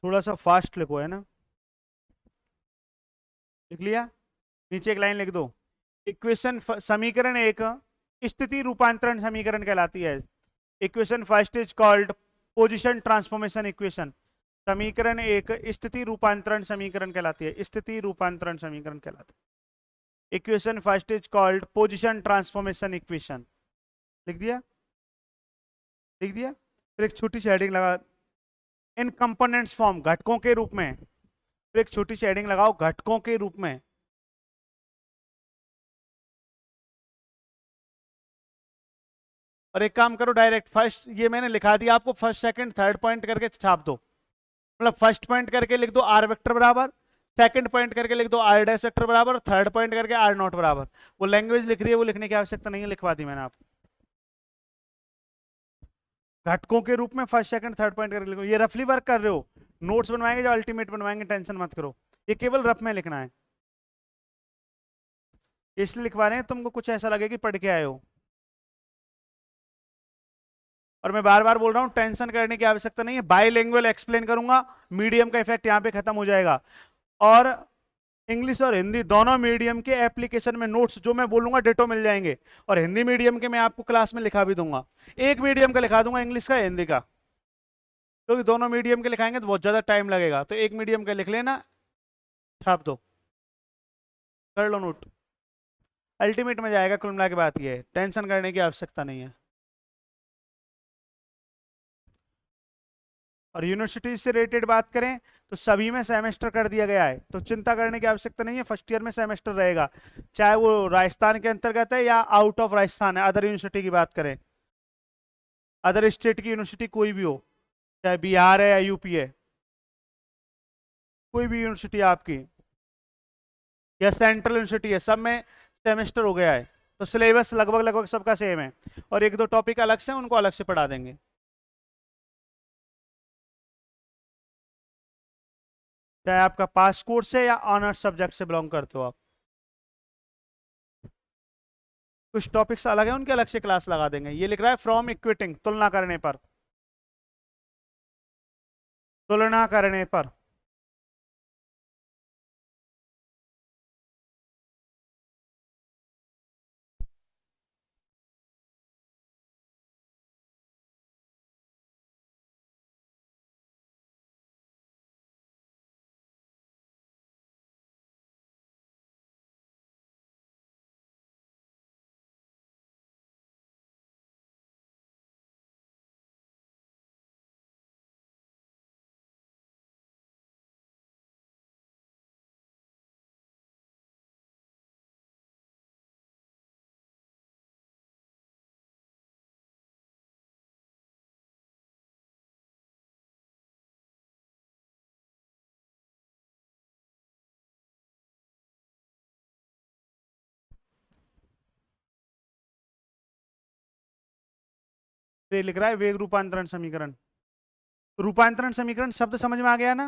थोड़ा सा फास्ट लिखो, है ना? लिख लिया? नीचे एक लाइन लिख दो। इक्वेशन समीकरण एक स्थिति रूपांतरण समीकरण कहलाती है। Equation first is called position transformation equation. समीकरण एक स्थिति रूपांतरण समीकरण कहलाती है, स्थिति रूपांतरण समीकरण कहलाती है। Equation first is called position transformation equation. लिख दिया? लिख दिया? फिर एक छोटी सी हेडिंग लगा, इन कंपोनेंट्स फॉर्म, घटकों के रूप में। फिर एक छोटी सी हेडिंग लगाओ, घटकों के रूप में। और एक काम करो, डायरेक्ट फर्स्ट, ये मैंने लिखा दिया आपको, फर्स्ट सेकंड थर्ड पॉइंट करके छाप दो। मतलब फर्स्ट पॉइंट करके लिख दो आर वेक्टर बराबर, सेकंड पॉइंट करके लिख दो आर डैश वेक्टर बराबर, थर्ड पॉइंट करके आर नॉट बराबर। वो लैंग्वेज लिख रही है, वो लिखने की आवश्यकता नहीं है, लिखवा दी मैंने आपको। घटकों के रूप में फर्स्ट सेकंड थर्ड पॉइंट करके लिखो। ये रफली वर्क कर रहे हो, नोट्स बनवाएंगे जो अल्टीमेट बनवाएंगे, टेंशन मत करो। ये केवल रफ में लिखना है, इसलिए लिखवा रहे हैं तुमको कुछ ऐसा लगे कि पढ़ के आए हो। और मैं बार बार बोल रहा हूं, टेंशन करने की आवश्यकता नहीं है, बाईलिंगुअल एक्सप्लेन करूंगा, मीडियम का इफेक्ट यहां पे खत्म हो जाएगा। और इंग्लिश और हिंदी दोनों मीडियम के एप्लीकेशन में नोट्स जो मैं बोलूंगा डिटो मिल जाएंगे। और हिंदी मीडियम के मैं आपको क्लास में लिखा भी दूंगा, एक मीडियम का लिखा दूंगा, इंग्लिश का हिंदी का, क्योंकि दोनों मीडियम के लिखाएंगे तो बहुत ज्यादा टाइम लगेगा, तो एक मीडियम का लिख लेना, छाप दो, कर लो नोट। अल्टीमेट में जाएगा, कुल मिला के बात ये है, टेंशन करने की आवश्यकता नहीं है। और यूनिवर्सिटी से रिलेटेड बात करें तो सभी में सेमेस्टर कर दिया गया है, तो चिंता करने की आवश्यकता नहीं है, फर्स्ट ईयर में सेमेस्टर रहेगा, चाहे वो राजस्थान के अंतर्गत है या आउट ऑफ राजस्थान है, अदर यूनिवर्सिटी की बात करें, अदर स्टेट की यूनिवर्सिटी कोई भी हो, चाहे बिहार है या यूपी है, कोई भी यूनिवर्सिटी आपकी या सेंट्रल यूनिवर्सिटी है, सब में सेमेस्टर हो गया है, तो सिलेबस लगभग लगभग सबका सेम है। और एक दो टॉपिक अलग से, उनको अलग से पढ़ा देंगे। चाहे आपका पास कोर्स है या ऑनर्स सब्जेक्ट से बिलोंग करते हो आप, कुछ टॉपिक्स अलग है, उनके अलग से क्लास लगा देंगे। ये लिख रहा है फ्रॉम इक्विटिंग, तुलना करने पर, तुलना करने पर। ये लिख रहा है वेग रूपांतरण समीकरण। रूपांतरण समीकरण शब्द समझ में आ गया ना,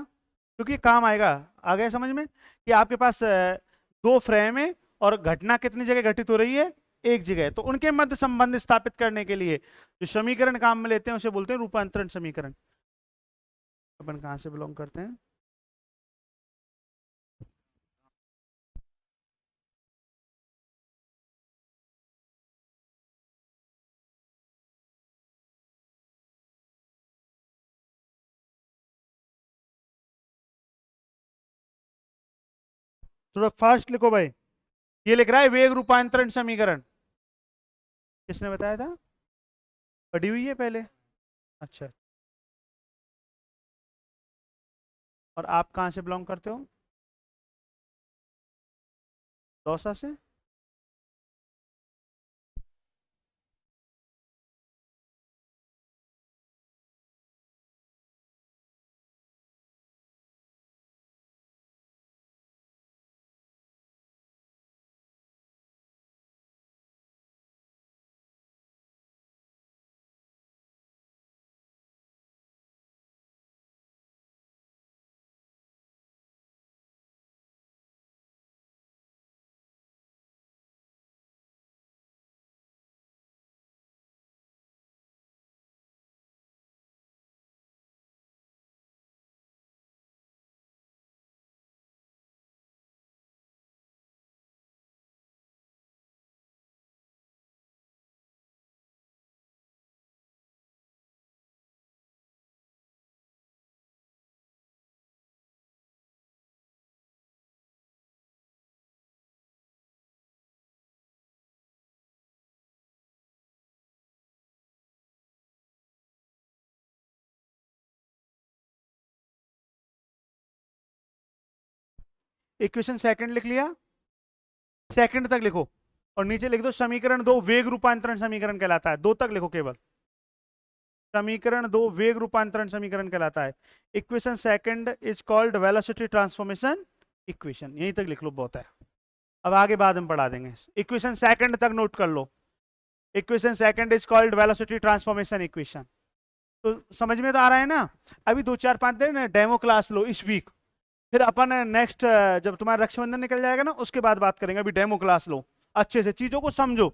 क्योंकि काम आएगा। आ गया समझ में कि आपके पास दो फ्रेम है और घटना कितनी जगह घटित हो रही है, एक जगह, तो उनके मध्य संबंध स्थापित करने के लिए जो समीकरण काम में लेते हैं उसे बोलते हैं रूपांतरण समीकरण। अपन कहां से बिलोंग करते हैं? थोड़ा फास्ट लिखो भाई। ये लिख रहा है वेग रूपांतरण समीकरण, किसने बताया था? पढ़ी हुई है पहले? अच्छा। और आप कहाँ से बिलोंग करते हो? दौसा से? इक्वेशन सेकंड लिख लिया, सेकंड तक लिखो और नीचे लिख दो समीकरण 2 वेग रूपांतरण समीकरण कहलाता है। 2 तक लिखो केवल, समीकरण 2 वेग रूपांतरण समीकरण कहलाता है। Equation second is called velocity transformation equation, यहीं तक लिख लो, बहुत है। अब आगे बाद में पढ़ा देंगे। इक्वेशन सेकंड तक नोट कर लो। Equation second is called velocity transformation equation. तो समझ में तो आ रहा है ना। अभी 2-4-5 दिन डेमो क्लास लो इस वीक, फिर अपन नेक्स्ट जब तुम्हारा रक्षाबंधन निकल जाएगा ना उसके बाद बात करेंगे। अभी डेमो क्लास लो, अच्छे से चीजों को समझो,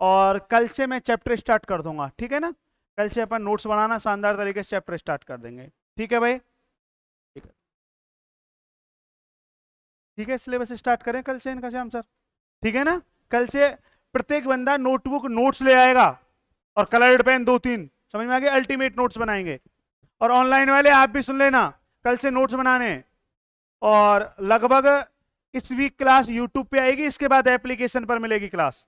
और कल से मैं चैप्टर स्टार्ट कर दूंगा, ठीक है ना। कल से अपन नोट्स बनाना शानदार तरीके से चैप्टर स्टार्ट कर देंगे, ठीक है भाई। ठीक है, ठीक है, सिलेबस स्टार्ट करें कल से इनका श्याम सर, ठीक है ना। कल से प्रत्येक बंदा नोटबुक नोट्स ले आएगा और कलर्ड पेन 2-3, समझ में आ गया। अल्टीमेट नोट्स बनाएंगे। और ऑनलाइन वाले आप भी सुन लेना, कल से नोट्स बनाने। और लगभग इस वीक क्लास यूट्यूब पे आएगी, इसके बाद एप्लीकेशन पर मिलेगी क्लास।